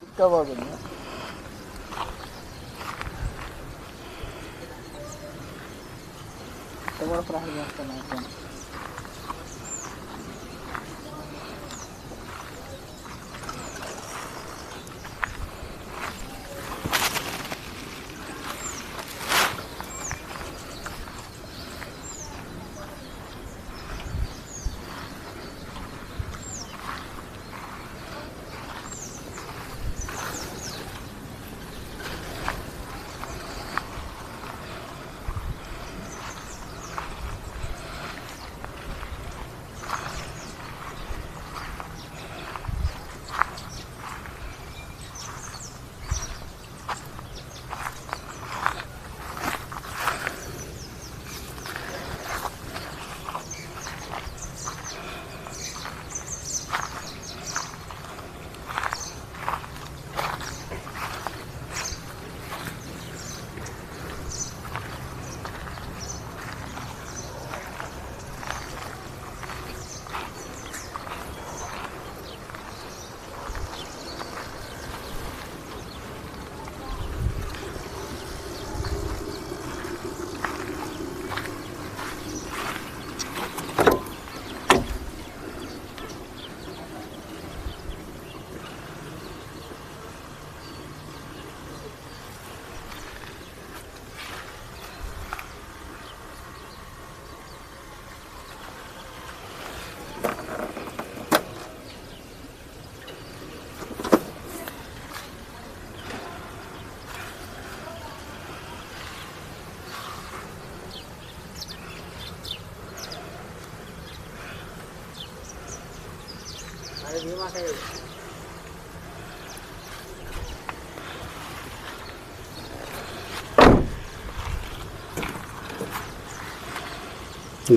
ఇంకా బాగుంది. కూడా ఫ్రాడ్ చేస్తాను.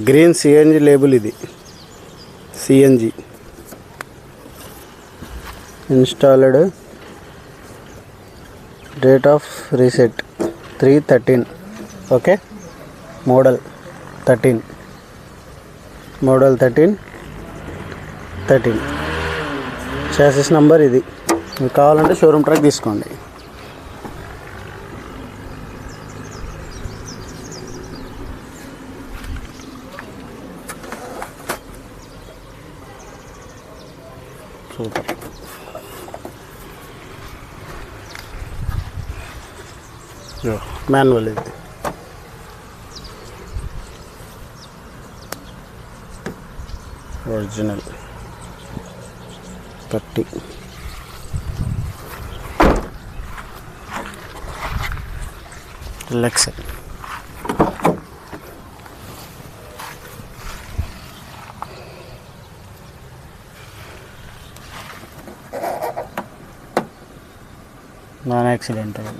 గ్రీన్ సిఎన్జి లేబుల్, ఇది CNG installed, date of reset 3/13. Okay, model 13, model 13. Chassis number ఇది. మీకు కావాలంటే షోరూమ్ ట్రాక్ తీసుకోండి. సూపర్. మాన్యువల్ ఇది. ఒరిజినల్ 30. లెక్స్ నాన్ యాక్సిడెంటల్.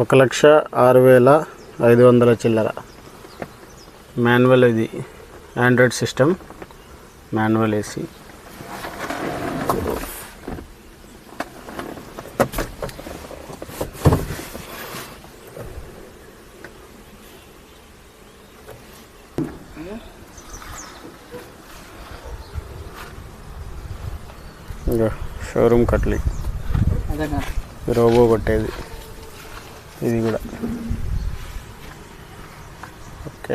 ఒక 1,06,500 చిల్లర. మాన్యువల్ ఇది, android system, manual AC. Showroom కట్లీ, రోబో కొట్టేది ఇది కూడా. ఓకే,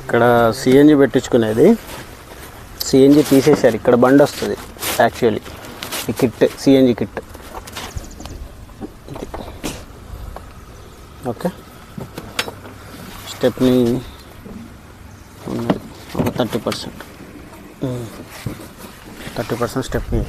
ఇక్కడ సిఎన్జి పెట్టించుకునేది. సిఎన్జి తీసేశారు, ఇక్కడ బండి వస్తుంది యాక్చువల్లీ. ఈ kit CNG kit. Okay, stepney ఉన్నది ఒక 30% స్టెప్ని.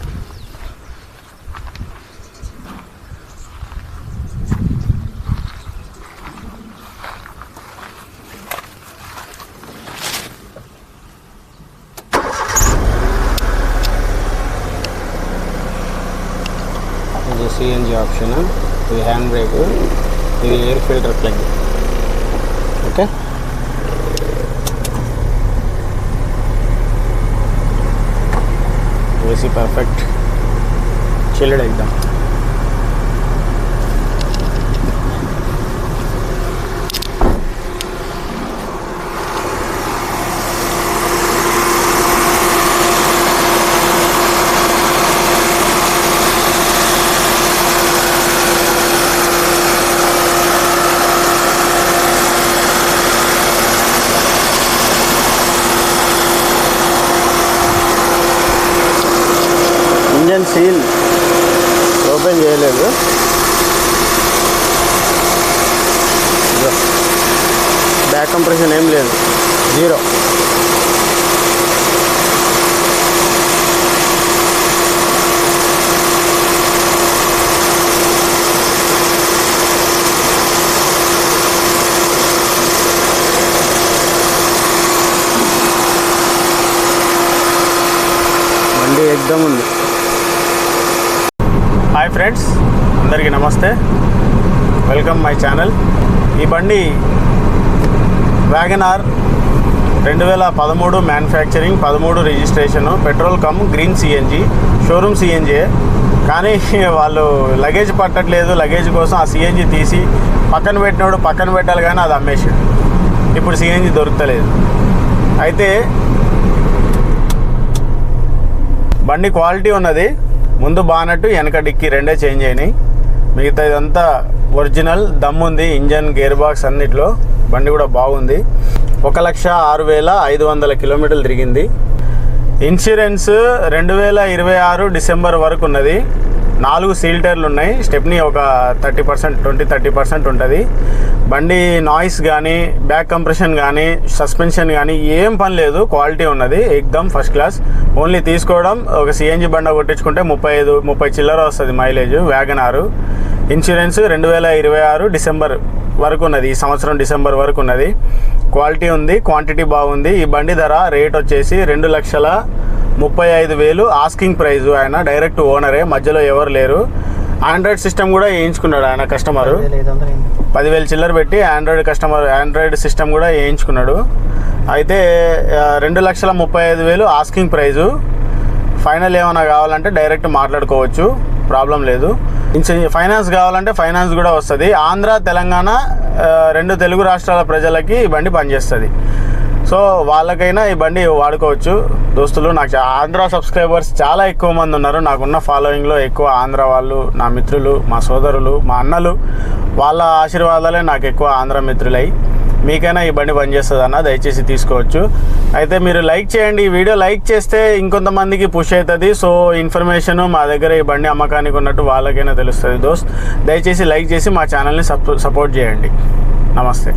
సిఎన్జి ఆప్షన్, ఇది హ్యాండ్ బ్రేక్, ఇది air filter plug. Okay, AC perfect, chilled ఎగ్దాం. ఇంజన్ సీల్ ఓపెన్ చేయలేదు, బ్యాక్ కంప్రెషన్ ఏం లేదు, జీరో. బండి ఎగ్దమ్ ఉంది. హాయ్ ఫ్రెండ్స్, అందరికీ నమస్తే, వెల్కమ్ మై ఛానల్. ఈ బండి WagonR 2013 manufacturing, 13 registration, petrol cum green CNG, showroom CNG. కానీ వాళ్ళు లగేజ్ పట్టట్లేదు, లగేజ్ కోసం ఆ సిఎన్జి తీసి పక్కన పెట్టినోడు పక్కన పెట్టాలి, కానీ అది అమ్మేసాడు. ఇప్పుడు సిఎన్జి దొరుకుతలేదు. అయితే బండి క్వాలిటీ ఉన్నది, ముందు బానట్టు వెనక డిక్కీ రెండే చేంజ్ అయినాయి, మిగతా ఇదంతా ఒరిజినల్ దమ్ముంది. ఇంజన్, గేర్ బాక్స్ అన్నిట్లో బండి కూడా బాగుంది. 1,06,500 కిలోమీటర్లు తిరిగింది. ఇన్సూరెన్స్ 2026 డిసెంబర్ వరకు ఉన్నది. 4 సీల్ టైర్లు ఉన్నాయి. స్టెప్నీ ఒక 30%, 20-30% ఉంటుంది. బండి నాయిస్ కానీ, బ్యాక్ కంప్రెషన్ కానీ, సస్పెన్షన్ కానీ ఏం పని లేదు, క్వాలిటీ ఉన్నది, ఎక్దమ్ ఫస్ట్ క్లాస్. ఓన్లీ తీసుకోవడం, ఒక సిఎన్జి బండ కొట్టించుకుంటే 35-30 చిల్లర వస్తుంది మైలేజ్. వ్యాగనారు ఇన్సూరెన్స్ 2026 డిసెంబర్ వరకు ఉన్నది, ఈ సంవత్సరం డిసెంబర్ వరకు ఉన్నది. క్వాలిటీ ఉంది, క్వాంటిటీ బాగుంది. ఈ బండి ధర రేట్ వచ్చేసి 2,35,000 ఆస్కింగ్ ప్రైజ్. ఆయన డైరెక్ట్ ఓనరే, మధ్యలో ఎవరు లేరు. ఆండ్రాయిడ్ సిస్టమ్ కూడా వేయించుకున్నాడు ఆయన కస్టమరు, 10,000 చిల్లర పెట్టి ఆండ్రాయిడ్ సిస్టమ్ కూడా వేయించుకున్నాడు. అయితే 2,35,000 ఆస్కింగ్ ప్రైజు. ఫైనల్ ఏమైనా కావాలంటే డైరెక్ట్ మాట్లాడుకోవచ్చు, ప్రాబ్లం లేదు. ఫైనాన్స్ కావాలంటే ఫైనాన్స్ కూడా వస్తుంది. ఆంధ్ర, తెలంగాణ 2 తెలుగు రాష్ట్రాల ప్రజలకి ఈ బండి పనిచేస్తుంది. సో వాళ్ళకైనా ఈ బండి వాడుకోవచ్చు. దోస్తులు, నాకు ఆంధ్ర సబ్స్క్రైబర్స్ చాలా ఎక్కువ మంది ఉన్నారు. నాకున్న ఫాలోయింగ్లో ఎక్కువ ఆంధ్ర వాళ్ళు, నా మిత్రులు, మా సోదరులు, మా అన్నలు, వాళ్ళ ఆశీర్వాదాలే నాకు ఎక్కువ ఆంధ్ర మిత్రులై. మీకైనా ఈ బండి పనిచేస్తుంది అన్న, దయచేసి తీసుకోవచ్చు. అయితే మీరు లైక్ చేయండి, ఈ వీడియో లైక్ చేస్తే ఇంకొంతమందికి పుష్ అవుతుంది. సో ఇన్ఫర్మేషన్ మా దగ్గర ఈ బండి అమ్మకానికి ఉన్నట్టు వాళ్ళకైనా తెలుస్తుంది. దోస్త్, దయచేసి లైక్ చేసి మా ఛానల్ని సపోర్ట్ చేయండి. నమస్తే.